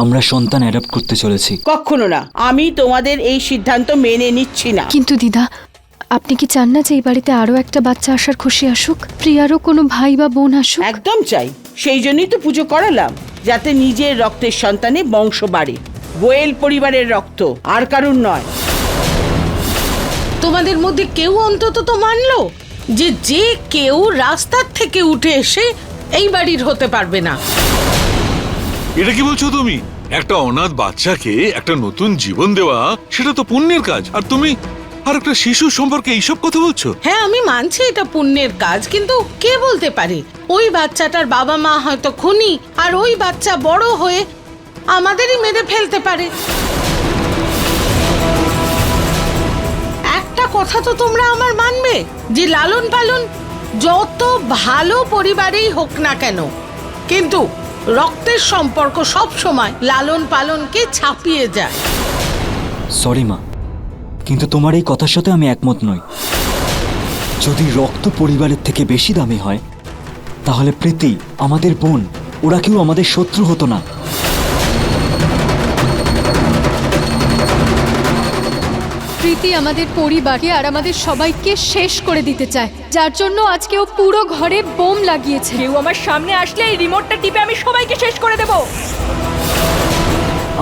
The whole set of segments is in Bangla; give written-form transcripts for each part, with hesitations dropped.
আমরা সন্তান অ্যাডপ্ট করতে চলেছি। কখনো না, আমি তোমাদের এই সিদ্ধান্ত মেনে নিচ্ছি না। কিন্তু দিদা, আপনি কি চান না যে এই বাড়িতে আরো একটা বাচ্চা আসার খুশি আসুক, প্রিয়ারও কোনো ভাই বা বোন আসুক? একদম চাই, সেই জন্যই তো পুজো করালাম, যাতে নিজের রক্তের সন্তানে বংশ বাড়ে। গোয়েল পরিবারের রক্ত, আর কারুর নয়। তোমাদের মধ্যে কেউ অন্তত তো মানলো যে যে কেউ রাস্তার থেকে উঠে এসে এই বাড়ির হতে পারবে না। এটা কি বলছো তুমি? একটা অনাথ বাচ্চাকে একটা নতুন জীবন দেওয়া, সেটা তো পুণ্যের কাজ, আর তুমি আর একটা শিশু সম্পর্কে এইসব কথা বলছো? হ্যাঁ, আমি মানছি এটা পুণ্যের কাজ, কিন্তু কে বলতে পারে ওই বাচ্চাটার বাবা মা হয়তো খুনি, আর ওই বাচ্চা বড় হয়ে আমাদেরই মেরে ফেলতে পারে। একটা কথা তো তোমরা আমার মানবে যে লালন পালন যত ভালো পরিবারেই হোক না কেন, কিন্তু রক্তের সম্পর্ক সব সময় লালন পালনকে ছাপিয়ে যায়। সরি মা, কিন্তু তোমার এই কথার সাথে আমি একমত নই। যদি রক্ত পরিবারের থেকে বেশি দামি হয়, তাহলে প্রীতি আমাদের বোন, ওরা কেউ আমাদের শত্রু হতো না। প্রীতি আমাদের পরিবারকে আর আমাদের সবাইকে শেষ করে দিতে চায়, যার জন্য আজকে ও পুরো ঘরে বোম লাগিয়েছে। কেউ আমার সামনে আসলে এই রিমোটটা টিপে আমি সবাইকে শেষ করে দেব।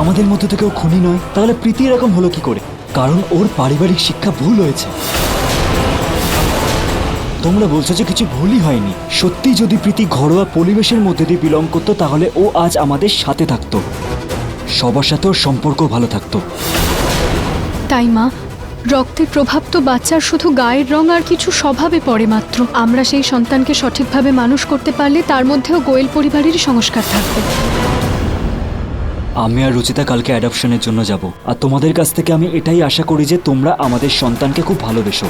আমাদের মধ্যে তো কেউ খুনি নয়, তাহলে প্রীতি এরকম হলো কি করে? কারণ ওর পারিবারিক শিক্ষা ভুল হয়েছে। তোমরা বলছো যে কিছু ভুলই হয়নি। সত্যি যদি প্রীতি ঘরোয়া পরিবেশের মধ্যে দিয়ে বিলং করতো, তাহলে ও আজ আমাদের সাথে থাকতো, সবার সাথে ওর সম্পর্ক ভালো থাকতো। তাই মা, রক্তের প্রভাব তো বাচ্চার শুধু গায়ের রং আর কিছু স্বভাবে পড়ে মাত্র। আমরা সেই সন্তানকে সঠিকভাবে মানুষ করতে পারলে তার মধ্যেও গোয়েল পরিবারেরই সংস্কার থাকবে। আমি আর রুচিতা কালকে অ্যাডপশনের জন্য যাব, আর তোমাদের কাছ থেকে আমি এটাই আশা করি যে তোমরা আমাদের সন্তানকে খুব ভালোবেসো।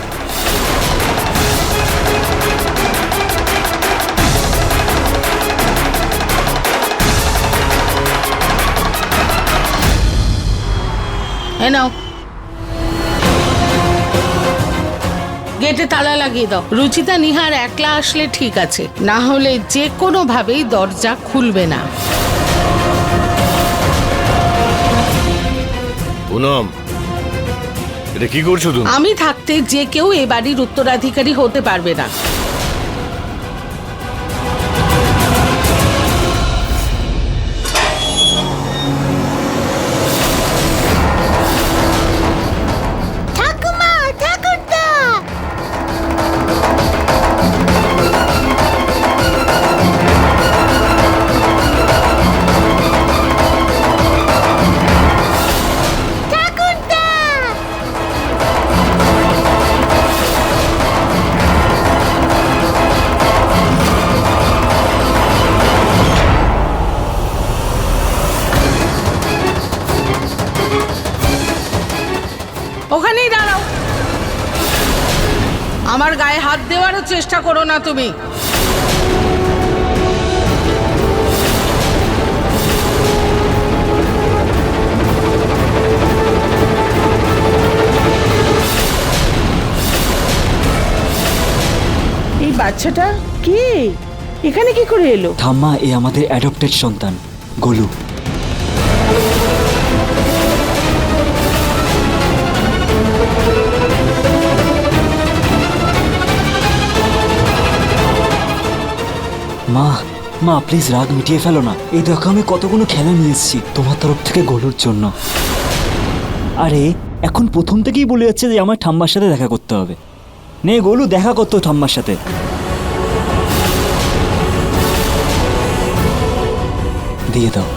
হ্যাঁ, নাও, গেটে তালা লাগিয়ে দাও। রুচিতা নিহার একলা আসলে ঠিক আছে, না হলে যে কোনো ভাবেই দরজা খুলবে না। পুনম, এটা কি করছো তুমি? আমি থাকতে যে কেউ এ বাড়ির উত্তরাধিকারী হতে পারবে না। ওখানেই দাঁড়াও, আমার গায়ে হাত দেওয়ারও চেষ্টা করো না তুমি। এই বাচ্চাটা কে? এখানে কি করে এলো? ঠাম্মা, এ আমাদের অ্যাডপ্টেড সন্তান গোলু। মা, মা প্লিজ রাগ মিটিয়ে ফেলো না। এই দেখো আমি কতগুলো খেলা নিয়ে এসেছি তোমার তরফ থেকে গোলুর জন্য। আরে এখন প্রথম থেকেই বলে যাচ্ছে যে আমার ঠাম্মার সাথে দেখা করতে হবে। নে গোলু, দেখা করতো ঠাম্মার সাথে। দিয়ে দাও।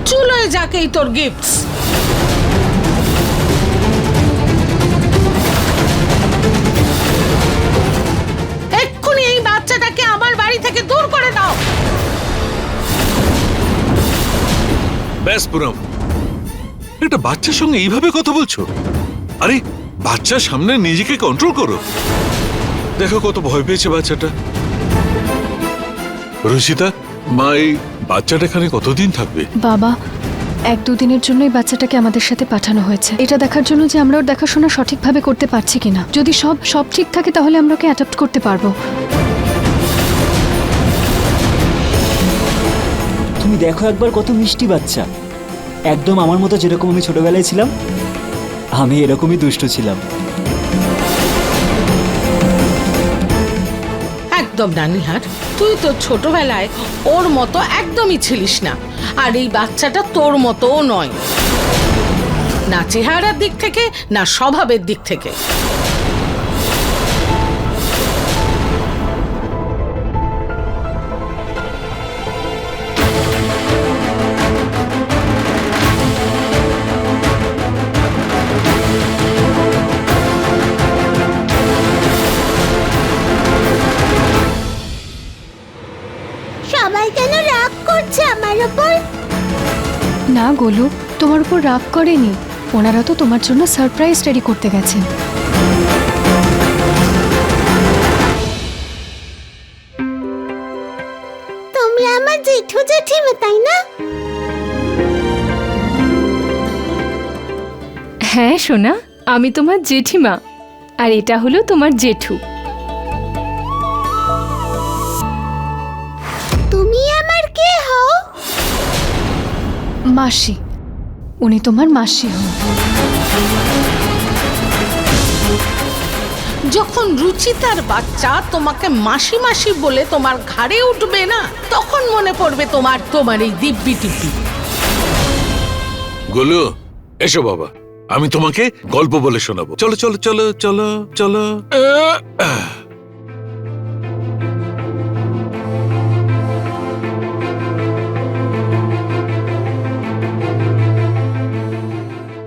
চুলোয় যাকেই তোর গিফটস। এক্ষুনি এই বাচ্চাটাকে আমার বাড়ি থেকে দূর করে দাও। ব্যাস পুনম, একটা বাচ্চার সঙ্গে এইভাবে কথা বলছো? আরে বাচ্চার সামনে নিজেকে কন্ট্রোল করো। দেখো কত ভয় পেয়েছে বাচ্চাটা। রুচিতা, মা এই বাচ্চাটা এখানে কতদিন থাকবে? বাবা, 1-2 দিনের জন্যই বাচ্চাটাকে আমাদের সাথে পাঠানো হয়েছে, এটা দেখার জন্য যে আমরা ওর দেখাশোনা সঠিকভাবে করতে পারছি কিনা। যদি সব ঠিক থাকে তাহলে আমরা ওকে অ্যাডাপ্ট করতে পারবো। তুমি দেখো একবার কত মিষ্টি বাচ্চা, একদম আমার মতো যেরকম আমি ছোটবেলায় ছিলাম। আমি এরকমই দুষ্টু ছিলাম। একদম না নিহার, তুই তো ছোটবেলায় ওর মতো একদমই ছিলিস না। আর এই বাচ্চাটা তোর মতোও নয়, না চেহারার দিক থেকে না স্বভাবের দিক থেকে। সবাই কেন রাগ করছে আমার উপর? না গোলু, তোমার উপর রাগ করেনি, ওনারা তো তোমার জন্য সারপ্রাইজ রেডি করতে গেছেন। তোমরা আমার জেঠু জেঠিমা, তাই না? হ্যাঁ সোনা, আমি তোমার জেঠিমা, আর এটা হলো তোমার জেঠু। তুমি আমার কে হও? মাসি, উনি তোমার মাসি হন। যখন রুচিতার বাচ্চা তোমাকে মাসি মাসি বলে তোমার ঘাড়ে উঠবে না, তখন মনে পড়বে তোমার এই দিব্যি টিপি। গোলু, এসো বাবা, আমি তোমাকে গল্প বলে শোনাবো। চলো চলো চলো চলো চলো।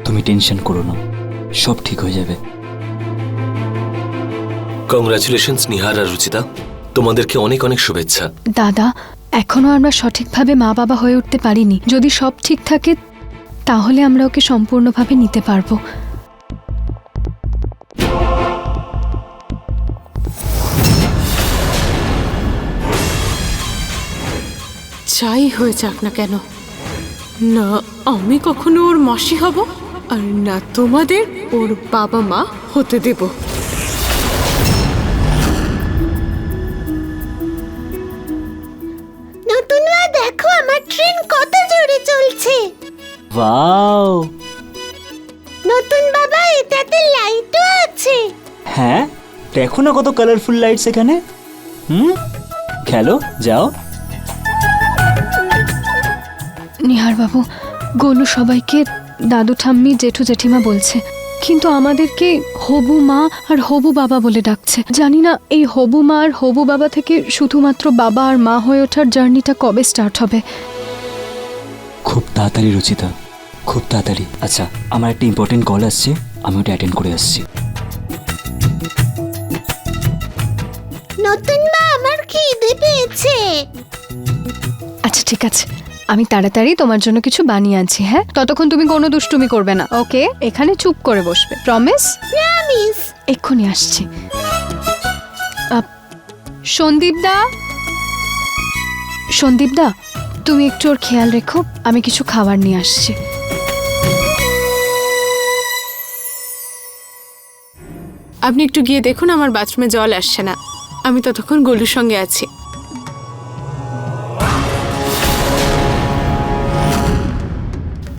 তুমি টেনশন করো না, সব ঠিক হয়ে যাবে। কংগ্রাচুলেশনস নিহার আর রুচিতা, তোমাদেরকে অনেক অনেক শুভেচ্ছা। দাদা, এখনো আমরা সঠিকভাবে মা বাবা হয়ে উঠতে পারিনি। যদি সব ঠিক থাকে তাহলে আমরা ওকে সম্পূর্ণভাবে নিতে পারবো। যাই হয়ে যাক না কেন, না আমি কখনো ওর মাসি হব, আর না তোমাদের ওর বাবা মা হতে দেব। নতুন মা, দেখো আমার ট্রেন কত জোরে চলছে। ওয়াও! নতুন বাবা, এটাতে লাইটও আছে। হ্যাঁ, দেখো না কত কালারফুল লাইটস এখানে। খেলো, যাও। নিহার বাবু, গোলু সবাইকে দাদু ঠাম্মি জেঠু জেঠিমা বলছে, কিন্তু আমাদেরকে হবু মা আর হবু বাবা বলে ডাকছে। জানি না এই হবু মা আর হবু বাবা থেকে শুধুমাত্র বাবা আর মা হয়ে ওঠার জার্নিটা কবে স্টার্ট হবে। খুব তাড়াতাড়ি রুচিতা, খুব তাড়াতাড়ি। আচ্ছা, আমার একটা ইম্পর্টেন্ট কল আসছে, আমি ওটা অ্যাটেন্ড করে আসছি। নতুন মা, আমার খিদে পেয়েছে। আচ্ছা ঠিক আছে, আমি তাড়াতাড়ি তোমার জন্য কিছু বানিয়ে আনছি। হ্যাঁ, ততক্ষণ তুমি কোনো দুষ্টুমি করবে না, ওকে? এখানে চুপ করে বসবে, প্রমিস? প্রমিস। এক্ষুনি আসছি। সন্দীপ দা, সন্দীপ দা, তুমি একটু ওর খেয়াল রেখো, আমি কিছু খাবার নিয়ে আসছি। আপনি একটু গিয়ে দেখুন আমার বাথরুমে জল আসছে না, আমি ততক্ষণ গোলুর সঙ্গে আছি।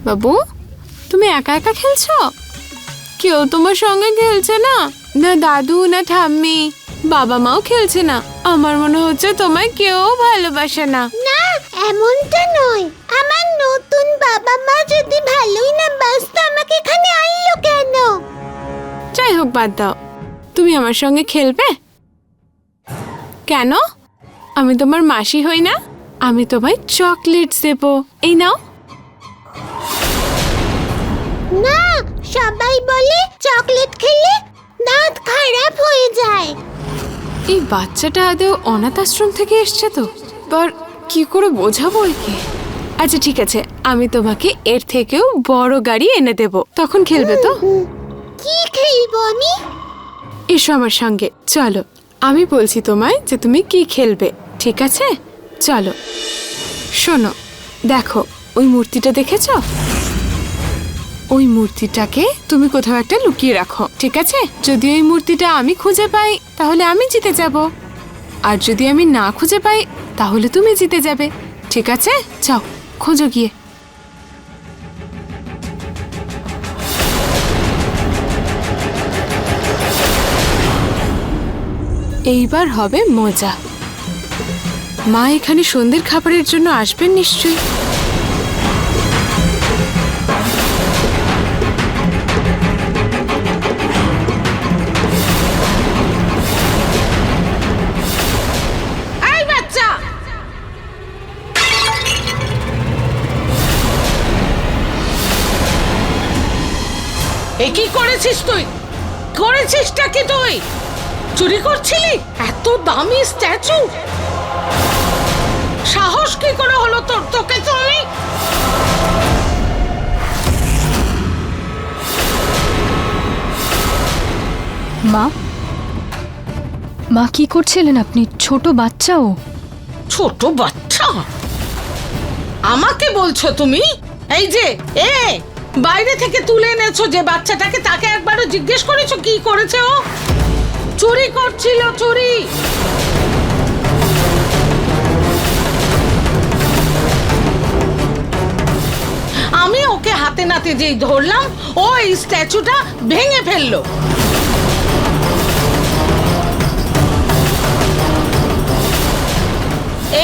বাবু, তুমি একা একা খেলছো? কেউ তোমার সঙ্গে খেলছে না? না দাদু, না ঠাম্মি, বাবা মাও খেলছে না। আমার মনে হচ্ছে তোমায় কেউ ভালোবাসে না। না, এমনটা নয়। আমার নতুন বাবা মা যদি ভালোই না বাসতো, আমাকে এখানে আনলো কেন? যাই হোক, বাদ দাও। তুমি আমার সঙ্গে খেলবে? কেন? আমি তোমার মাসি হই না? আমি তোমায় চকলেটস দেবো, এই নাও। না, সবাই বলে চকলেট খেলে দাঁত খারাপ হয়ে যায়। এই বাচ্চাটা আদৌ অনাথ আশ্রম থেকে এসছে তো, পর কি করে বোঝাবো একে? আচ্ছা ঠিক আছে, আমি তোমাকে এর থেকেও বড় গাড়ি এনে দেব, তখন খেলবে তো? কি খেলবো আমি? এসো আমার সঙ্গে, চলো। আমি বলছি তোমায় যে তুমি কি খেলবে, ঠিক আছে? চলো। শোনো, দেখো ওই মূর্তিটা দেখেছো? ওই মূর্তিটাকে তুমি কোথাও একটা লুকিয়ে রাখো, ঠিক আছে? যদি ওই মূর্তিটা আমি খুঁজে পাই তাহলে আমি জিতে যাব, আর যদি আমি না খুঁজে পাই তাহলে তুমি জিতে যাবে, ঠিক আছে? যাও। খোঁজো গিয়ে। এইবার হবে মজা। মা এখানে সন্ধ্যের খাবারের জন্য আসবেন নিশ্চয়ই। এই বাচ্চা, এ কি করেছিস তুই? করেছিসটা কি তুই? চুরি করছিলি এত দামি স্ট্যাচু? সাহস কি করে হলো তোর? তোকে চললি? মা মা কি করছিলেন আপনি? ছোট বাচ্চাও। ছোট বাচ্চা আমাকে বলছো তুমি? এই যে বাইরে থেকে তুলে এনেছো যে বাচ্চাটাকে, তাকে একবারও জিজ্ঞেস করেছো কি করেছে ও? চুরি করছিল, চুরি। আমি ওকে হাতে নাতে যেই ধরলাম, ও এই স্ট্যাচুটা ভেঙে ফেললো।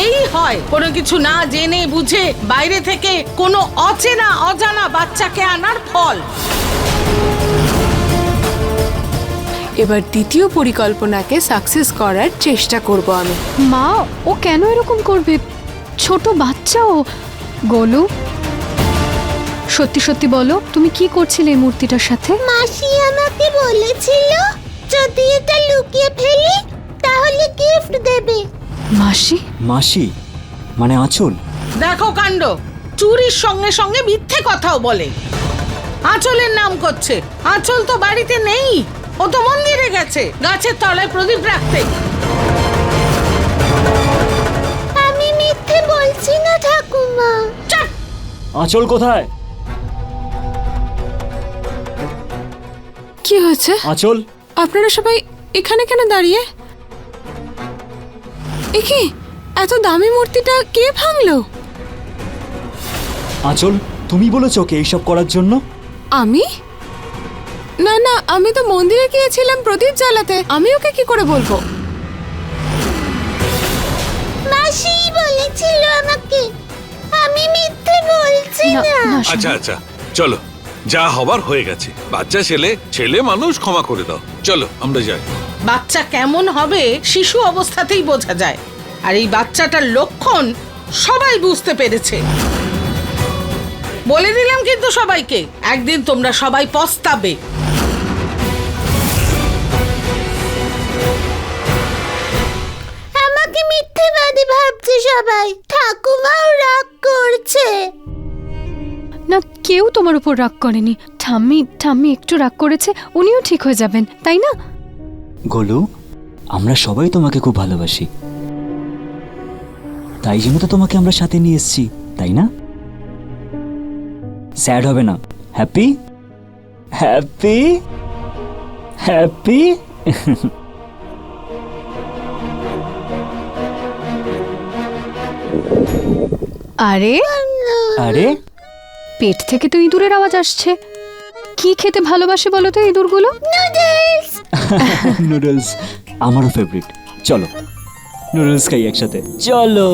এই হয় কোনো কিছু না জেনে বুঝে বাইরে থেকে কোনো অচেনা অজানা বাচ্চাকে আনার ফল। এবার দ্বিতীয় পরিকল্পনাকে সাকসেস করার চেষ্টা করব আমি। মা ও কেন এরকম করবে? ছোট বাচ্চাও। গোলু, সত্যি সত্যি বলো, তুমি কি করছিলে এই মূর্তিটার সাথে? মাসি আমাকে বলেছিল যদি এটা লুকিয়ে ফেলি তাহলে গিফট দেবে। মাসি? মাসি মানে আঁচল? দেখো কাণ্ড, চুরির সঙ্গে সঙ্গে মিথ্যে কথাও বলে। আঁচলের নাম করছে। আঁচল তো বাড়িতে নেই, ও তো মন্দিরে গেছে গাছের তলায় প্রদীপ রাখতে। আমি মিথ্যে বলছি না ঠাকুমা। চুপ! আঁচল কোথায়? কি হয়েছে? আঁচল? আপনারা সবাই এখানে কেন দাঁড়িয়ে? এ কি, এত দামি মূর্তিটা কে ভাঙলো? আঁচল, তুমি বলেছ ওকে এইসব করার জন্য? আমি? না না, আমি তো মন্দিরে গিয়েছিলাম প্রদীপ জ্বালাতে। আমি ওকে কি করে বলবো? মাসি বলেছিল আমাকে। আমি মিথ্যে বলছি না, না। না, আচ্ছা আচ্ছা, চলো, যা হবার হয়ে গেছে। বাচ্চা ছেলে, ছেলে মানুষ, ক্ষমা করে দাও। চলো আমরা যাই। বাচ্চা কেমন হবে শিশু অবস্থাতেই বোঝা যায়, আর এই বাচ্চাটার লক্ষণ সবাই বুঝতে পেরেছে। বলে দিলাম কিন্তু সবাইকে, একদিন তোমরা সবাই পস্তাবে। আমাকে মিথ্যেবাদী ভাবছে সবাই। ঠাকুমাও রাগ করছে। না, কেউ তোমার উপর রাগ করেনি। ঠাম্মি ঠাম্মি একটু রাগ করেছে, উনিও ঠিক হয়ে যাবেন, তাই না? গোলু, আমরা সবাই তোমাকে খুব ভালোবাসি, তাই জন্য তো তোমাকে আমরা সাথে নিয়ে এসেছি, তাই না? স্যাড হবে না। Happy happy happy. আরে আরে, পেট থেকে তো ইঁদুরের আওয়াজ আসছে। কি খেতে ভালোবাসে বলো তো ইঁদুরগুলো? নুডলস। নুডলস আমারও ফেভারিট। চলো নুডলস খাই একসাথে, চলো।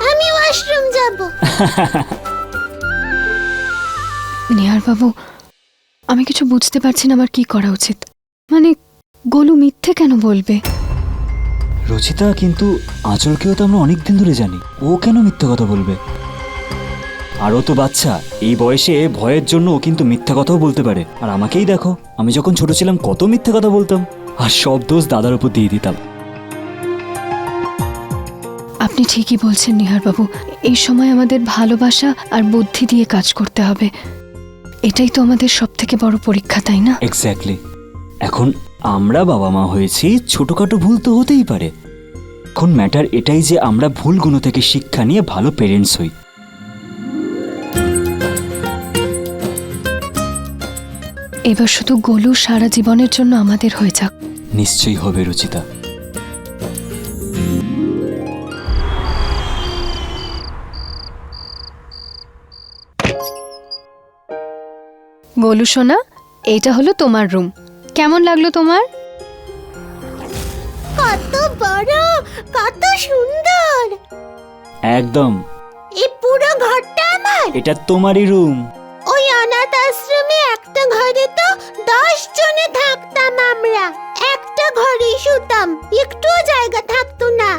আমি ওয়াশরুম যাব। নিহার বাবু, আমি কিছু বুঝতে পারছি না আমার কি করা উচিত। মানে গোলু মিথ্যে কেন বলবে? রচিতা, কিন্তু আঁচলকেও তো আমরা অনেক দিন ধরে জানি, ও কেন মিথ্যা কথা বলবে? আর ও তো বাচ্চা, এই বয়সে ভয়ের জন্য ও কিন্তু মিথ্যা কথাও বলতে পারে। আর আমাকেই দেখো, আমি যখন ছোট ছিলাম কত মিথ্যা কথা বলতাম, আর সব দোষ দাদার উপর দিয়ে দিতাম। আপনি ঠিকই বলছেন নিহার বাবু, এই সময় আমাদের ভালোবাসা আর বুদ্ধি দিয়ে কাজ করতে হবে। এটাই তো আমাদের সব থেকে বড় পরীক্ষা, তাই না? এক্স্যাক্টলি। এখন আমরা বাবা মা হয়েছি, ছোটখাটো ভুল তো হতেই পারে। এখন ম্যাটার এটাই যে আমরা ভুলগুলো থেকে শিক্ষা নিয়ে ভালো পেরেন্টস হই। এবার শুধু গোলু সারা জীবনের জন্য আমাদের হয়ে যাক। নিশ্চয়ই হবে রুচিতা। গোলু সোনা, এইটা হলো তোমার রুম। কেমন লাগলো তোমার? কত বড়, কত সুন্দর। একদম। এই পুরো ঘরটা আমার। এটা তোমারই রুম। ওই অনাথ আশ্রমে একটা ঘরে তো 10 জনে থাকতাম আমরা। একটা ঘরে শুতাম, একটুও জায়গা থাকতো না।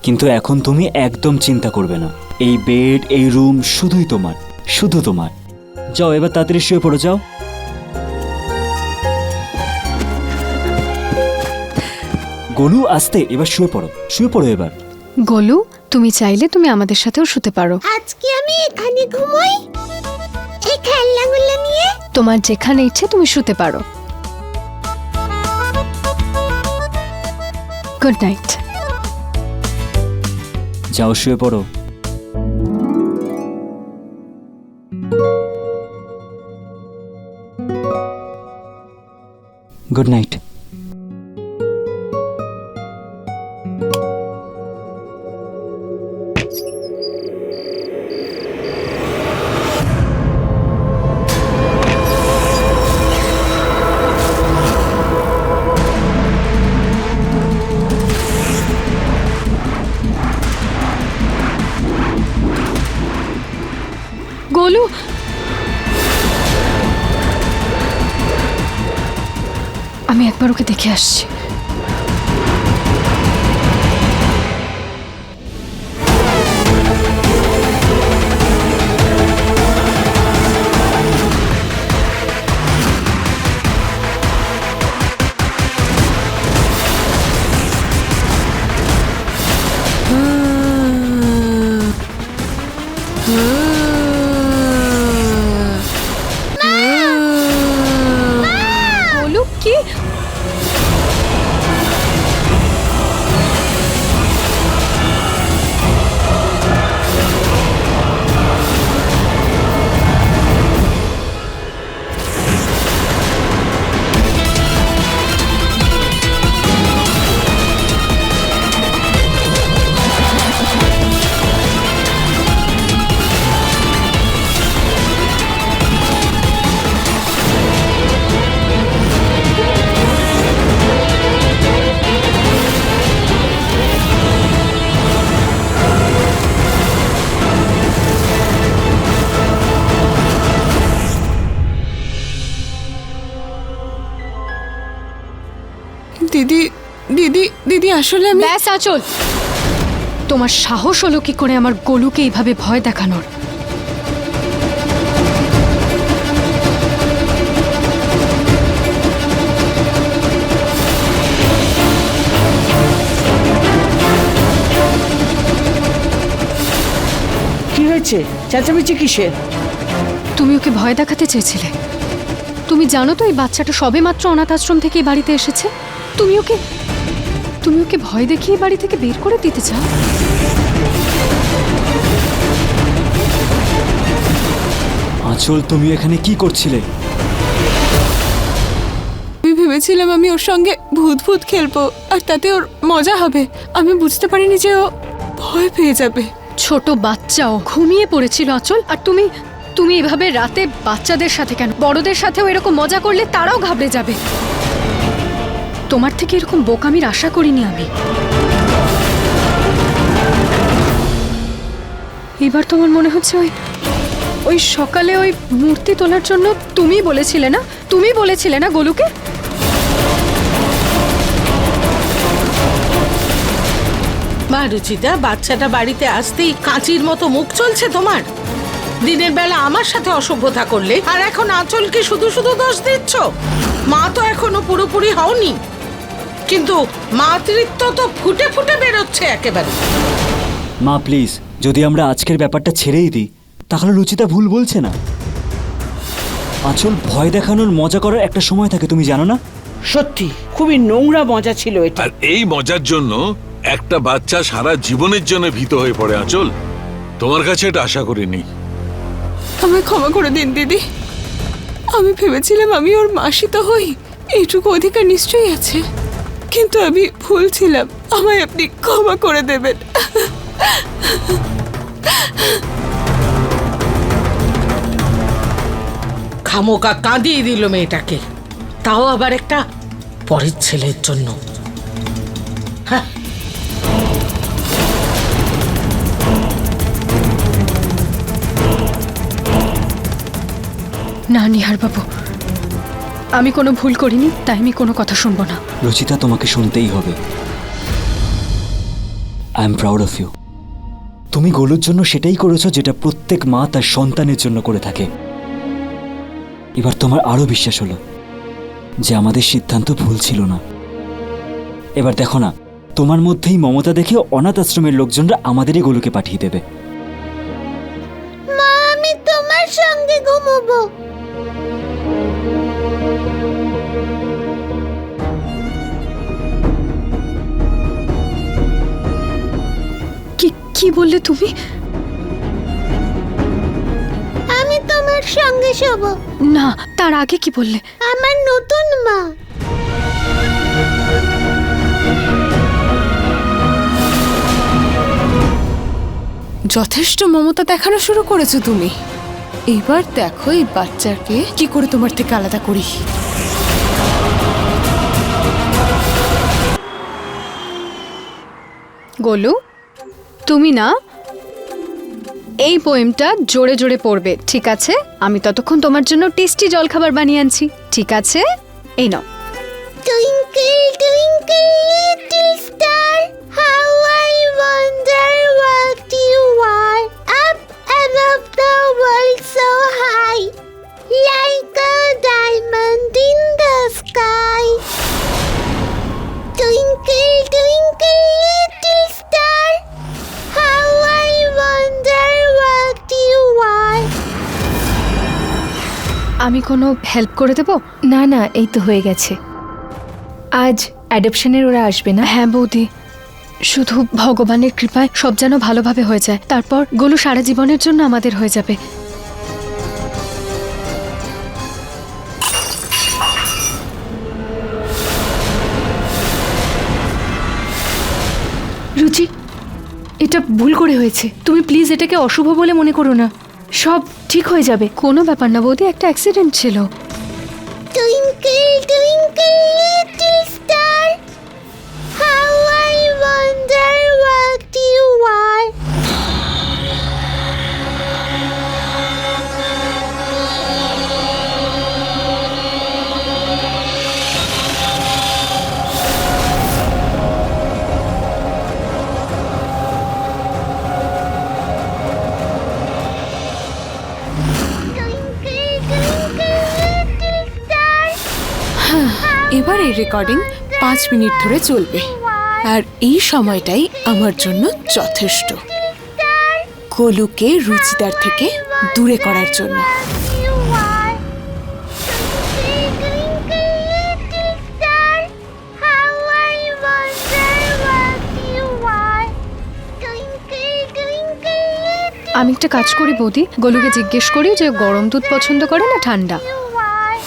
কিন্তু এখন তুমি একদম চিন্তা করবে না। এই বেড, এই রুম শুধুই তোমার, শুধু তোমার। যাও এবার তাড়াতাড়ি শুয়ে পড়ো, যাও। গোলু আস্তে, এবার শুয়ে পড়ো, শুয়ে পড়ো এবার। গোলু, তুমি চাইলে তুমি আমাদের সাথেও শুতে পারো। আজকে আমি এখানে ঘুমোই এই খেলনাগুলো নিয়ে। তোমার যেখানে ইচ্ছে তুমি শুতে পারো। Good night. যাও শুয়ে পড়ো। Good night. গোলু, আমি একবার ওকে দেখে আসছি। গোলু, কি? দিদি দিদি দিদি আসলে আমি ব্যাস আঁচল, তোমার সাহস হলো কি করে আমার গোলুকে এইভাবে ভয় দেখানোর? কি হয়েছে? চেঁচামেচি কিসের? তুমি ওকে ভয় দেখাতে চেয়েছিলে। তুমি জানো তো এই বাচ্চাটা সবেমাত্র অনাথ আশ্রম থেকে এই বাড়িতে এসেছে। তুমি ওকে ভয় দেখিয়ে বাড়ি থেকে বের করে দিতে চাও? আঁচল, তুমি এখানে কি করছিলে? আমি ভেবেছিলাম আমি ওর সঙ্গে ভূত ভূত খেলবো আর তাতে ওর মজা হবে। আমি বুঝতে পারিনি যে ও ভয় পেয়ে যাবে। ছোট বাচ্চাও ঘুমিয়ে পড়েছিল আঁচল, আর তুমি তুমি এভাবে রাতে বাচ্চাদের সাথে কেন? বড়দের সাথেও এরকম মজা করলে তারাও ঘাবড়ে যাবে। তোমার থেকে এরকম বোকামির আশা করিনি আমি। এবার তোমার মনে হচ্ছে ওই সকালে ওই মূর্তি তোলার জন্য তুমি বলেছিলে না গোলুকে? মা রুচিতা, বাচ্চাটা বাড়িতে আসতেই কাঁচির মতো মুখ চলছে তোমার। দিনের বেলা আমার সাথে অসভ্যতা করলে, আর এখন আঁচলকে শুধু শুধু দোষ দিচ্ছ। মা তো এখনো পুরোপুরি হওনি, কিন্তু মাতৃত্ব তো ফুটে ফুটে বেরোচ্ছে একেবারে। মা প্লিজ, যদি আমরা আজকের ব্যাপারটা ছেড়েই দিই তাহলে রুচিতা ভুল বলছে না। আঁচল, ভয় দেখানোর মজা করার একটা সময় থাকে, তুমি জানো না? সত্যি খুবই নোংরা মজা ছিল এটা। আর এই মজার জন্য একটা বাচ্চা সারা জীবনের জন্য ভীত হয়ে পড়ে আঁচল। তোমার কাছে এটা আশা করিনি। আমায় ক্ষমা করে দিন দিদি। আমি ভেবেছিলাম আমি ওর মাসি তো হই, এইটুকু অধিকার নিশ্চয়ই আছে, কিন্তু আমি ভুল ছিলাম। আমায় আপনি ক্ষমা করে দেবেন। খামোকা কাঁদিয়ে দিল মেয়েটাকে, তাও আবার একটা পরের ছেলের জন্য। হ্যাঁ, না নিহার বাবু, আমি কোনো ভুল করিনি, তাই আমি কোনো কথা শুনবো না। রুচিতা, তোমাকে শুনতেই হবে। I am proud of you. তুমি গোলুর জন্য সেটাই করেছো যেটা প্রত্যেক মা তার সন্তানের জন্য করে থাকে। এবার তোমার আরো বিশ্বাস হলো যে আমাদের সিদ্ধান্ত ভুল ছিল না। এবার দেখো না, তোমার মধ্যেই মমতা দেখে অনাথ আশ্রমের লোকজনরা আমাদেরই গোলুকে পাঠিয়ে দেবে। মা, আমি তোমার সঙ্গে ঘুমোবো। কি বললে তুমি? আমি তোমার সঙ্গে শোবো। না, তার আগে কি বললে? আমার নতুন মা। যথেষ্ট মমতা দেখানো শুরু করেছো তুমি। এবার দেখো এই বাচ্চাকে কি করে তোমার থেকে আলাদা করি। গোলু, তুমি না এই পোয়েমটা জোরে জোরে পড়বে, ঠিক আছে? আমি ততক্ষণ তোমার জন্য টেস্টি জলখাবার বানিয়ে আনছি, ঠিক আছে? এই নাও। Twinkle, twinkle, little star, how I wonder what you are. Up above the world so high, like a diamond in the sky. Twinkle, twinkle, little star, how I wonder what you are. আমি কোনো হেল্প করে দেবো? না না, এই তো হয়ে গেছে। আজ অ্যাডপশনের ওরা আসবে না? হ্যাঁ বৌদি, শুধু ভগবানের কৃপায় সব যেন ভালোভাবে হয়ে যায়, তারপর গোলু সারা জীবনের জন্য আমাদের হয়ে যাবে। রুচি, এটা ভুল করে হয়েছে। তুমি প্লিজ এটাকে অশুভ বলে মনে করো না, সব ঠিক হয়ে যাবে। কোনো ব্যাপার না বৌদি, একটা অ্যাক্সিডেন্ট ছিল। Twinkle, twinkle, little star, how I wonder what you are. এবার এই রেকর্ডিং 5 মিনিট ধরে চলবে, আর এই সময়টাই আমার জন্য যথেষ্ট গোলুকে রুচিতার থেকে দূরে করার জন্য। You are. Twinkle, twinkle, little star, how I wonder what you are. Twinkle, twinkle, little আমি একটা কাজ করি বৌদি, গোলুকে জিজ্ঞেস করি যে গরম দুধ পছন্দ করে না ঠান্ডা। you are.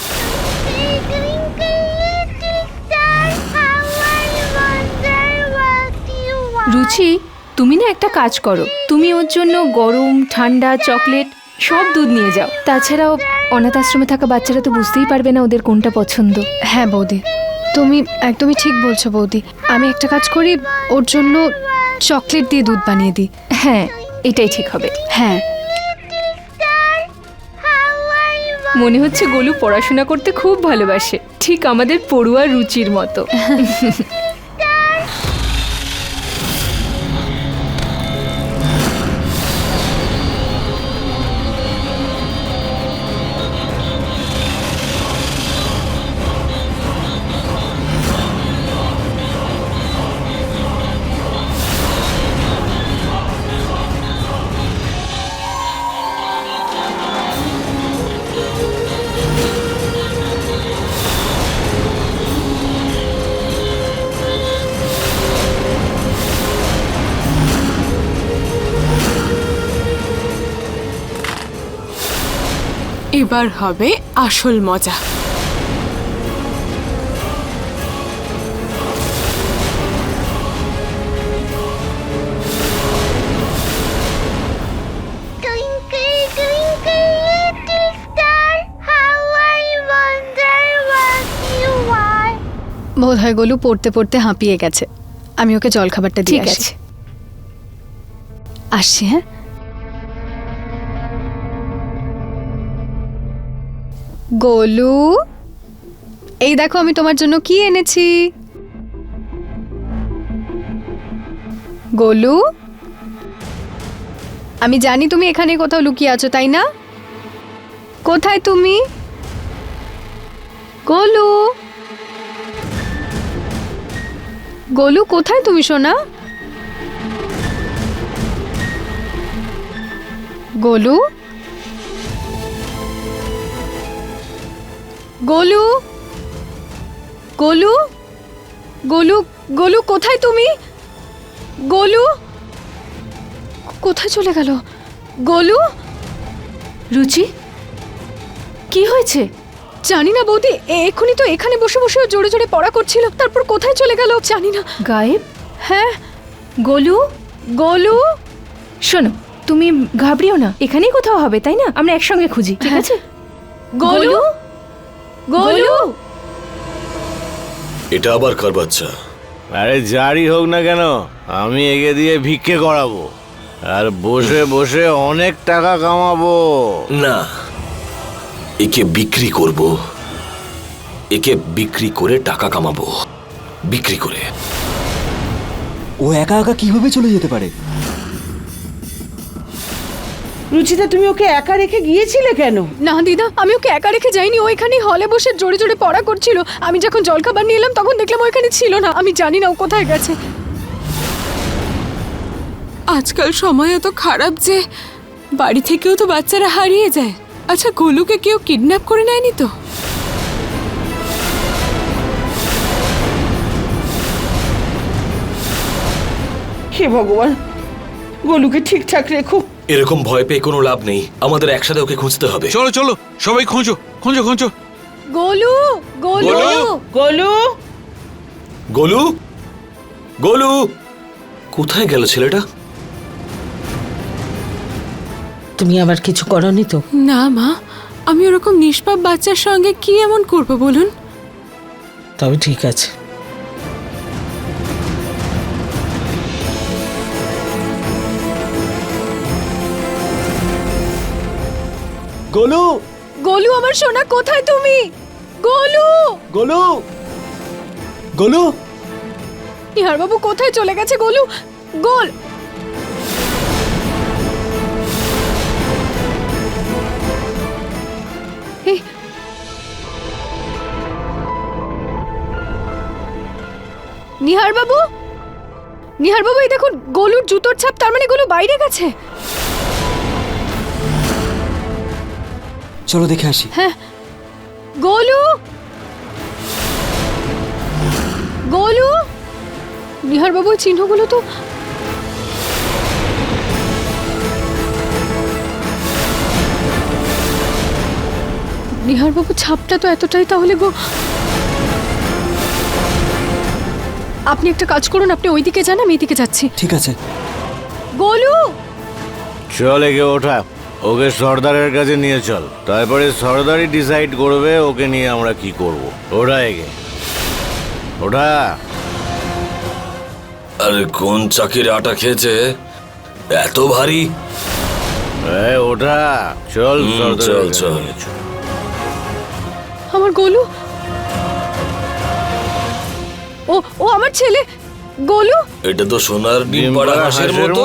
Twinkle, twinkle, little star, how I wonder what you are. রুচি, তুমি না একটা কাজ করো, তুমি ওর জন্য গরম ঠান্ডা চকলেট সব দুধ নিয়ে যাও। তাছাড়াও অনাথ আশ্রমে থাকা বাচ্চারা তো বুঝতেই পারবে না ওদের কোনটা পছন্দ। হ্যাঁ বৌদি, তুমি একদমই ঠিক বলছো বৌদি। আমি একটা কাজ করি, ওর জন্য চকলেট দিয়ে দুধ বানিয়ে দিই। হ্যাঁ, এটাই ঠিক হবে। হ্যাঁ, মনে হচ্ছে গোলু পড়াশোনা করতে খুব ভালোবাসে, ঠিক আমাদের পড়ুয়া রুচির মতো। এবার হবে আসল মজা। Twinkle, twinkle, little star, how I wonder what you are. বোধ হয় গোলু পড়তে পড়তে হাঁপিয়ে গেছে। আমি ওকে জলখাবারটা দিয়ে ঠিক আসি। আছে। আসছি, হ্যাঁ। গোলু, এই দেখো আমি তোমার জন্য কি এনেছি। গোলু, আমি জানি তুমি এখানে কোথাও লুকিয়ে আছো, তাই না? কোথায় তুমি? গোলু, গোলু কোথায় তুমি সোনা? গোলু, গোলু, গোলু, গোলু, গোলু কোথায় তুমি? গোলু কোথায় চলে গেল? গোলু, রুচি, কি হয়েছে? জানি না বৌদি, এক্ষুনি তো এখানে বসে বসে ও জোরে জোরে পড়া করছিল, তারপর কোথায় চলে গেল জানি না। গায়েব? হ্যাঁ। গোলু, গোলু, শোনো, তুমি ঘাবড়িও না, এখানেই কোথাও হবে, তাই না? আমরা একসঙ্গে খুঁজি, ঠিক হ্যাঁ। আছে? গোলু, গোলু, এটা আবার কার বাচ্চা? আরে যারই হোক না কেন, আমি একে দিয়ে ভিক্ষে করাবো আর বসে বসে অনেক টাকা কামাবো। না, একে বিক্রি করব। একে বিক্রি করে টাকা কামাবো, বিক্রি করে। ও একা একা কিভাবে চলে যেতে পারে? রুচিতা, তুমি ওকে একা রেখে গিয়েছিলে কেন? না দিদা, আমি ওকে একা রেখে যাইনি। ও এখানে হলে বসে জোরে জোরে পড়া করছিল। আমি যখন জলখাবার নিয়ে এলাম তখন দেখলাম ও এখানে ছিল না। আমি জানি না ও কোথায় গেছে। আজকাল সময় এত খারাপ যে বাড়ি থেকেও তো বাচ্চারা হারিয়ে যায়। আচ্ছা, গোলুকে কেউ কিডন্যাপ করে নেয়নি তো? হে ভগবান, গোলুকে ঠিকঠাক রেখো। এরকম ভয় পেয়ে কোনো লাভ নেই, আমাদের একসাথে ওকে খুঁজতে হবে। চলো চলো, সবাই খোঁজো খোঁজো খোঁজো। গোলু, গোলু, গোলু, গোলু, গোলু, কোথায় গেল ছেলেটা? তুমি আবার কিছু করনি তো? না মা, আমি ওরকম নিষ্পাপ বাচ্চার সঙ্গে কি এমন করবো বলুন? তবে ঠিক আছে। গোলু, গোলু আমার সোনা, কোথায় তুমি? গোলু, গোলু, গোলু, নিহার বাবু কোথায় চলে গেছে? গোলু, গোল, এই, নিহার বাবু, নিহার বাবু, এই দেখুন গোলুর জুতোর ছাপ। তার মানে গোলু বাইরে গেছে। চলো দেখে আসি। হ্যাঁ। গোলু, গোলু, নিহার বাবু চিহ্নগুলো তো নিহার বাবু ছাপটা তো এতটাই, তাহলে আপনি একটা কাজ করুন, আপনি ওইদিকে যান, আমি এইদিকে যাচ্ছি। ঠিক আছে। গোলু, চল একে ওঠা, ওকে সর্দারের কাছে নিয়ে চল, তারপরে সর্দারই ডিসাইড করবে ওকে নিয়ে আমরা কি করব। ওঠা একে, ওঠা। আরে কোন চাকির আটা খেয়েছে এত ভারী? ওঠা, চল সর্দারের চল কাছে চল। নিয়ে চল। আমার গোলু, ও ও আমার ছেলে গোলু। এটা তো সোনার ডিম পাড়া হাঁসের মতো।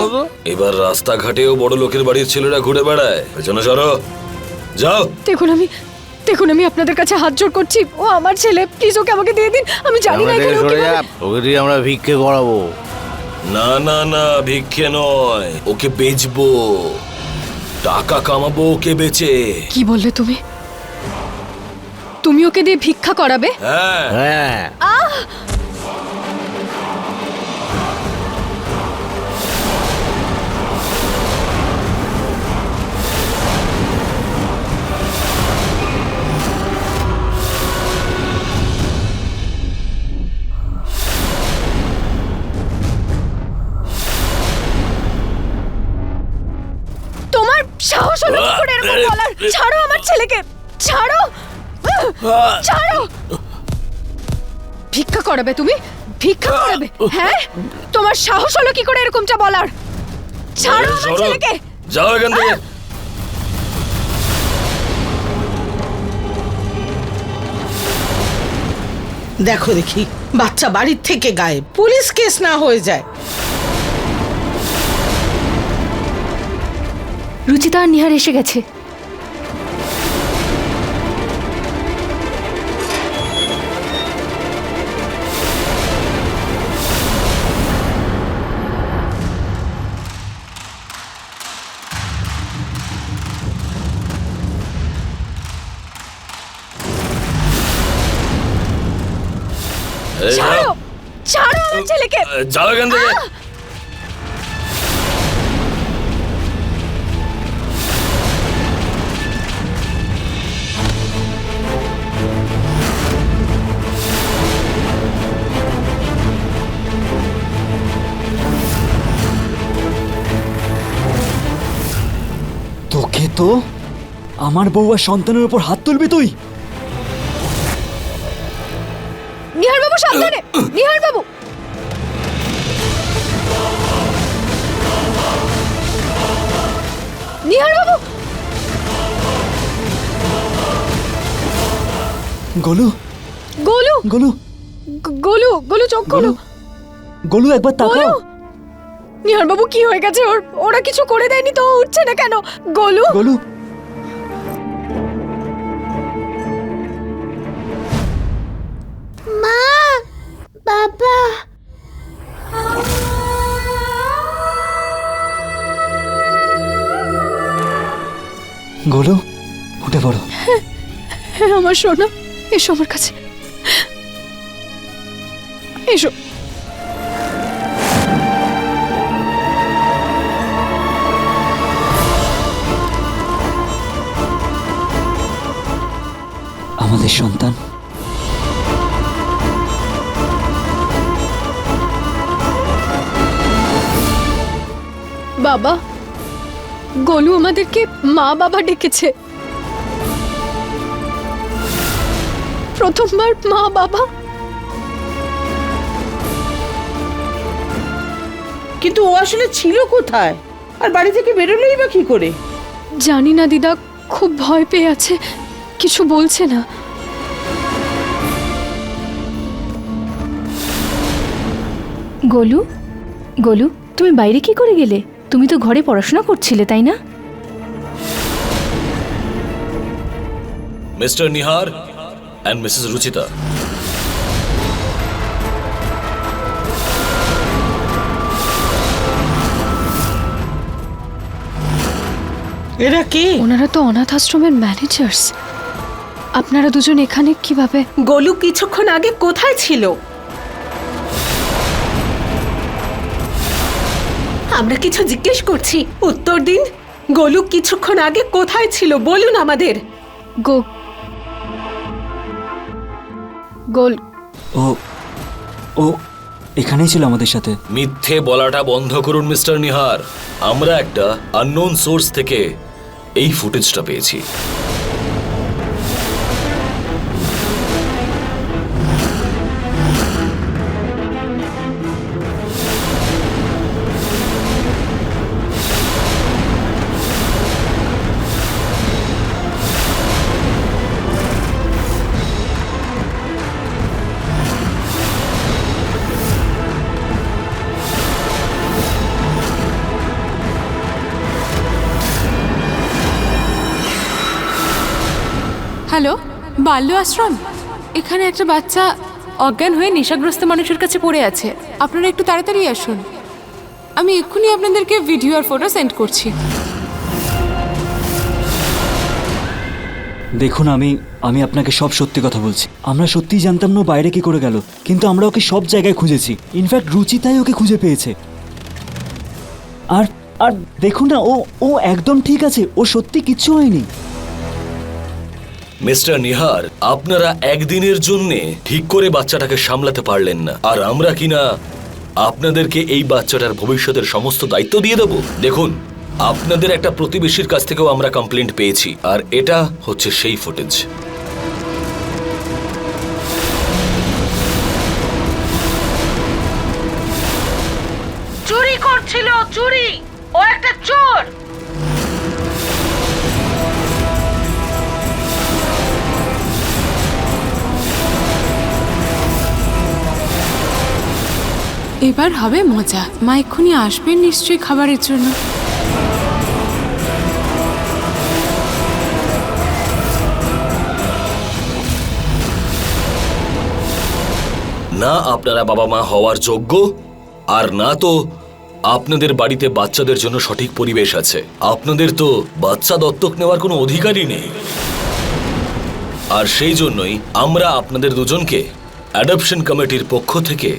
এবার রাস্তাঘাটেও বড় লোকের বাড়ির ছেলেরা ঘুরে বেড়ায়। পেছনে সরো, যাও। দেখুন আমি আপনাদের কাছে হাত জোড় করছি, ও আমার ছেলে, প্লিজ ওকে আমাকে দিয়ে দিন। আমি জানি না সামনে থেকে এখানে সরে যা, ওকে দিয়ে আমরা ভিক্ষে করাবো। না না না, ভিক্ষে নয়, ওকে বেচবো, টাকা কামাবো ওকে বেচে। কি বললে তুমি? তুমি ওকে দিয়ে ভিক্ষা করাবে? হ্যাঁ হ্যাঁ, এরকম বলার? ছাড়ো আমার ছেলেকে, ছাড়ো, ছাড়ো। ভিক্ষা করাবে তুমি? ভিক্ষা করাবে? হ্যাঁ, তোমার সাহস হলো কি করে এরকমটা বলার? ছাড়ো আমার ছেলেকে। যাও এখান থেকে। দেখো দেখি, বাচ্চা বাড়ির থেকে গায়েব, পুলিশ কেস না হয়ে যায়। রুচিতা আর নিহার এসে গেছে। এই যাও। ছাড়ো, ছাড়ো আমার ছেলেকে। যাও এখান থেকে। তোকে তো আমার বউ আর সন্তানের উপর হাত তুলবি তুই? নিহার বাবু সাবধানে, নিহার বাবু। নিহার বাবু। গোলু, গোলু, গোলু, গোলু, গোলু চোখ খোলো। গোলু একবার তাকাও। নিহার বাবু কি হয়ে গেছে ওর? ওরা কিছু করে দেয়নি তো, ও উঠছে না কেন? গোলু, গোলু, মা, বাবা, গোলু উঠে পড়ো। হ্যাঁ আমার সোনা, এসো আমার কাছে, এসো। আমাদের সন্তান বাবা, গোলু আমাদেরকে মা বাবা ডেকেছে। প্রথমবার মা বাবা। কিন্তু ও আসলে ছিল কোথায়, আর বাড়ি থেকে বেরোলোই বা কি করে? জানি না দিদা, খুব ভয় পেয়ে আছে, কিছু বলছে না। গোলু, গোলু তুমি বাইরে কি করে গেলে? তুমি তো ঘরে পড়াশোনা করছিলে, তাই না? Mister Nihar and Mrs Ruchita, এরা কে? ওনারা তো অনাথ আশ্রমের ম্যানেজার্স। আপনারা দুজন এখানে কিভাবে? গোলু কিছুক্ষণ আগে কোথায় ছিল? আমরা কিছু জিজ্ঞেস করছি, উত্তর দিন। গোলু কিছুক্ষণ আগে কোথায় ছিল বলুন আমাদের। গোল, ও ও এখানেই ছিল আমাদের সাথে। মিথ্যে বলাটা বন্ধ করুন মিস্টার নিহার। আমরা একটা আননোন সোর্স থেকে এই ফুটেজটা পেয়েছি। হ্যালো, বাল্য আশ্রম। এখানে একটা বাচ্চা অজ্ঞান হয়ে নেশাগ্রস্ত মানুষের কাছে পড়ে আছে। আপনারা একটু তাড়াতাড়ি আসুন। আমি এক্ষুনি আপনাদেরকে ভিডিও আর ফটো সেন্ড করছি। দেখুন, আমি আপনাকে সব সত্যি কথা বলছি। আমরা সত্যিই জানতাম না ও বাইরে কি করে গেল, কিন্তু আমরা ওকে সব জায়গায় খুঁজেছি। ইনফ্যাক্ট রুচিতাই ওকে খুঁজে পেয়েছে। আর আর দেখুন না, ও একদম ঠিক আছে, ও সত্যি কিচ্ছু হয়নি। মিস্টার নিহার, আপনারা একদিনের জন্য ঠিক করে বাচ্চাটাকে সামলাতে পারলেন না, আর আমরা কিনা আপনাদেরকে এই বাচ্চাটার ভবিষ্যতের সমস্ত দায়িত্ব দিয়ে দেব। দেখুন, আপনাদের একটা প্রতিবেশীর কাছ থেকেও আমরা কমপ্লেন্ট পেয়েছি, আর এটা হচ্ছে সেই ফুটেজ। চুরি করছিল, চুরি। ও একটা চোর। এবার হবে মজা। মা এক্ষুনি আসবেন নিশ্চয়ই খাবারের জন্য। না আপনারা বাবা মা হওয়ার যোগ্য, আর না তো আপনাদের বাড়িতে বাচ্চাদের জন্য সঠিক পরিবেশ আছে। আপনাদের তো বাচ্চা দত্তক নেওয়ার কোনো অধিকারই নেই। আর সেই জন্যই আমরা আপনাদের দুজনকে অ্যাডপশন কমিটির পক্ষ থেকে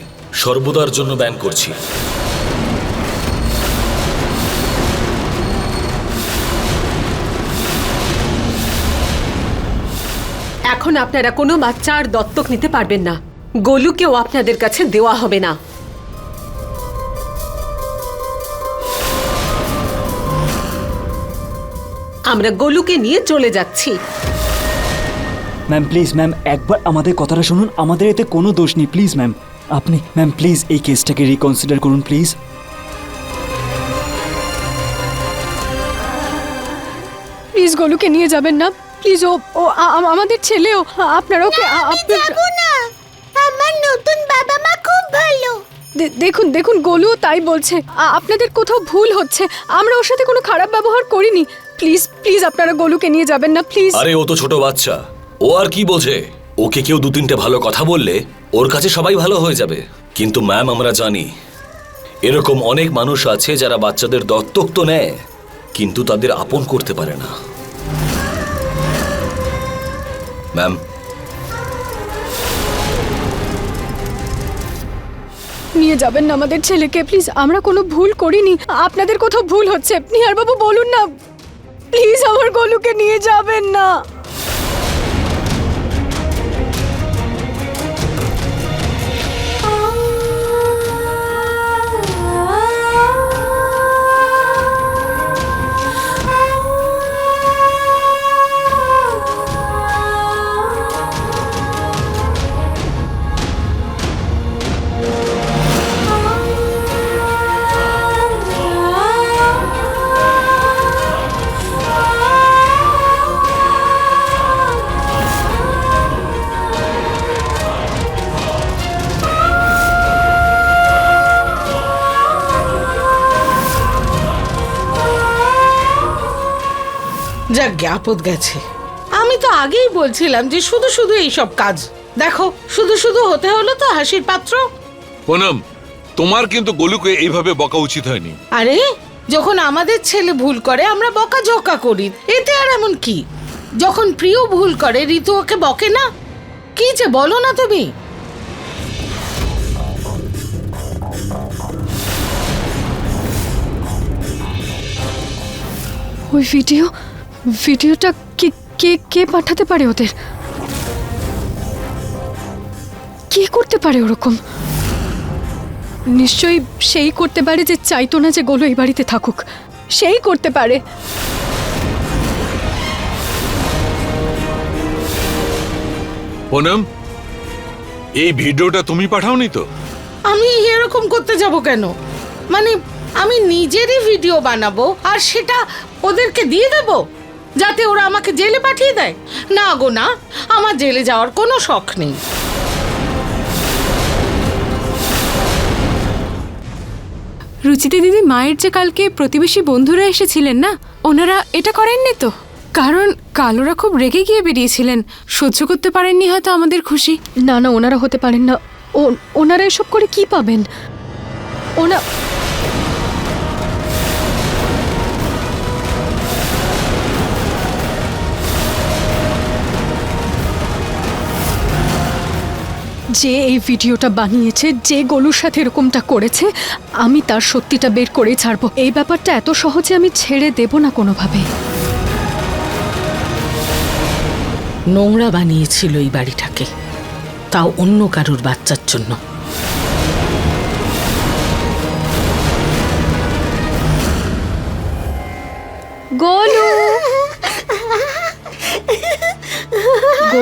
সর্বদার জন্য ব্যান করছি। এখন আপনারা কোনো বাচ্চা আর দত্তক নিতে পারবেন না। গোলুকেও আপনাদের কাছে দেওয়া হবে না। আমরা গোলুকে নিয়ে চলে যাচ্ছি। ম্যাম প্লিজ ম্যাম, একবার আমাদের কথাটা শুনুন। আমাদের এতে কোনো দোষ নেই, প্লিজ ম্যাম। আপনি ম্যাম প্লিজ এই কেসটাকে রিকনসিডার করুন প্লিজ। প্লিজ গোলুকে নিয়ে যাবেন না প্লিজ। ও ও আমাদের ছেলেও। আপনারা ওকে যাবো না, আমার নতুন বাবা মা খুব ভালো। দেখুন দেখুন, গোলু তাই বলছে। আপনাদের কোথাও ভুল হচ্ছে। আমরা ওর সাথে কোনো খারাপ ব্যবহার করিনি। প্লিজ প্লিজ আপনারা গোলুকে নিয়ে যাবেন না প্লিজ। আরে ও তো ছোট বাচ্চা, ও আর কি বোঝে? ওকে কেউ 2-3টে ভালো কথা বললে ওর কাছে সবাই ভালো হয়ে যাবে। কিন্তু ম্যাম আমরা জানি এরকম অনেক মানুষ আছে যারা বাচ্চাদের দত্তক তো নেয় কিন্তু তাদের আপন করতে পারে না। ম্যাম নিয়ে যাবেন না আমাদের ছেলেকে প্লিজ। আমরা কোনো ভুল করিনি। আপনাদের কোথাও ভুল হচ্ছে। নিহার বাবু বলুন না প্লিজ, আমার গোলুকে নিয়ে যাবেন না। যাক, আপদ গেছে। আমি তো আগেই বলছিলাম যে শুধু শুধু এইসব কাজ। দেখো, শুধু শুধু হতে হলো তো হাসির পাত্র। পুনম, তোমার কিন্তু গোলুকে এইভাবে বকা উচিত হয়নি। আরে, যখন আমাদের ছেলে ভুল করে আমরা বকাঝকা করি, এতে আর এমন কি? যখন প্রিয় ভুল করে ঋতু ওকে বকে না? কি যে বলো না তুমি। ওই ভিডিওটা কে পাঠাতে পারে ওদের? কে করতে পারে ওরকম? নিশ্চয়ই সেই করতে পারে যে চাইতো না যে গোলু এই বাড়িতে থাকুক। সেই করতে পারে। পুনম, এই ভিডিওটা তুমি পাঠাওনি তো? আমি এরকম করতে যাব কেন? মানে আমি নিজেরই ভিডিও বানাবো আর সেটা ওদেরকে দিয়ে দেব যাতে ওরা আমাকে জেলে পাঠিয়ে দেয়? না গো না, আমার জেলে যাওয়ার কোনো শখ নেই। রুচিতা দিদি, মায়ের যে কালকে প্রতিবেশী বন্ধুরা এসেছিলেন না, ওনারা এটা করেননি তো? কারণ কালোরা খুব রেগে গিয়ে বেরিয়েছিলেন, সহ্য করতে পারেননি হয়তো আমাদের খুশি। না না, ওনারা হতে পারেন না। ওনারা এসব করে কি পাবেন? যে এই ভিডিওটা বানিয়েছে, যে গোলুর সাথে এরকমটা করেছে, আমি তার সত্যিটা বের করেই ছাড়বো। এই ব্যাপারটা এত সহজে আমি ছেড়ে দেব না কোনোভাবে। নোংরা বানিয়েছিল এই বাড়িটাকে, তাও অন্য কারুর বাচ্চার জন্য।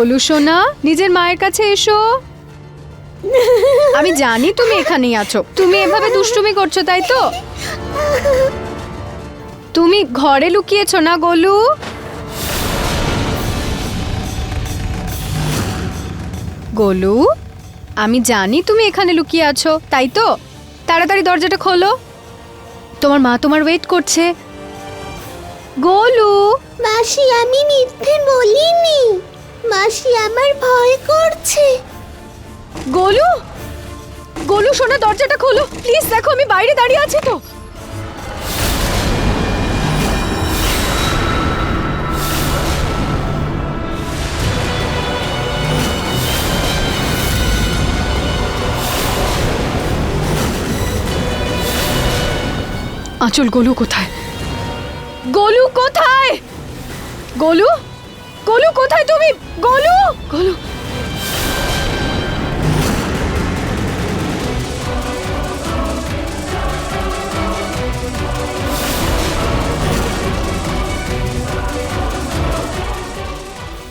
গোলু সোনা, নিজের মায়ের কাছে এসো। আমি জানি তুমি এখানেই আছো। তুমি এভাবে দুষ্টুমি করছো, তাই তো? তুমি ঘরে লুকিয়েছো না গোলু? গোলু, আমি জানি তুমি এখানে লুকিয়ে আছো, তাই তো? তাড়াতাড়ি দরজাটা খোলো, তোমার মা তোমার ওয়েট করছে। গোলু। মাসি, আমি মিথ্যে বলিনি। মাসি, আমার ভয় করছে। গোলু, গোলু সোনা, দরজাটা খোলো প্লিজ। দেখো আমি বাইরে দাঁড়িয়ে আছি তো। আঁচল, গোলু কোথায়? গোলু কোথায়? গোলু, গোলু কোথায় তুমি? গোলু, গোলু।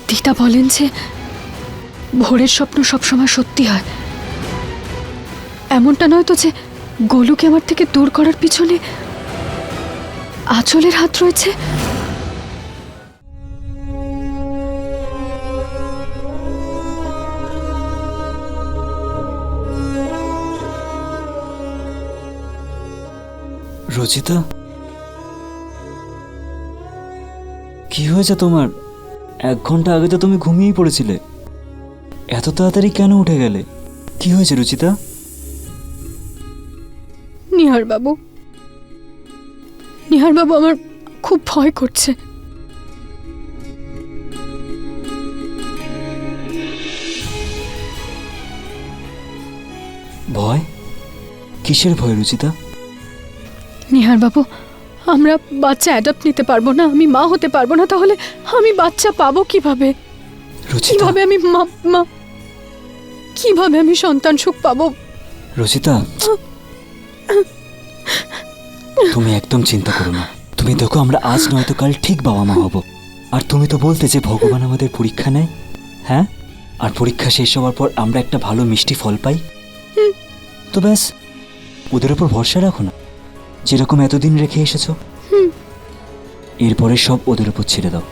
দিদা বলেন যে ভোরের স্বপ্ন সবসময় সত্যি হয়। এমনটা নয় তো যে গোলুকে আমার থেকে দূর করার পিছনে আঁচলের হাত রয়েছে? রচিতা, কি হয়েছে তোমার? 1 ঘন্টা আগে তো তুমি ঘুমিয়েই পড়েছিলে, এত তাড়াতাড়ি কেন উঠে গেলে? কি হয়েছে রচিতা? নিহার বাবু, নিহার বাবু, আমার খুব ভয় করছে। ভয়? কিসের ভয় রচিতা? নিহার বাবু, আমরা বাচ্চা অ্যাডাপ্ট নিতে পারবো না, আমি মা হতে পারবো না, তাহলে আমি বাচ্চা পাবো কিভাবে? রচিতা, কিভাবে আমি মা কিভাবে আমি সন্তান সুখ পাবো? রচিতা, তুমি একদম চিন্তা করো না। তুমি দেখো, আমরা আজ নয়তো কাল ঠিক বাবা মা হব। আর তুমি তো বলতে যে ভগবান আমাদের পরীক্ষা নেয়, হ্যাঁ? আর পরীক্ষা শেষ হওয়ার পর আমরা একটা ভালো মিষ্টি ফল পাই। তো ব্যাস, ওদের ওপর ভরসা রাখো না, যেরকম এতদিন রেখে এসেছো। এরপরে সব ওদের উপর ছেড়ে দাও।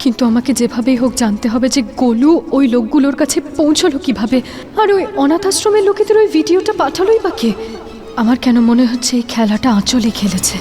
কিন্তু আমাকে যেভাবেই হোক জানতে হবে যে গোলু ওই লোকগুলোর কাছে পৌঁছলো কিভাবে, আর ওই অনাথ আশ্রমের লোকেদের ওই ভিডিওটা পাঠালোই বা কে? আমার কেন মনে হচ্ছে এই খেলাটা আঁচলে খেলেছে।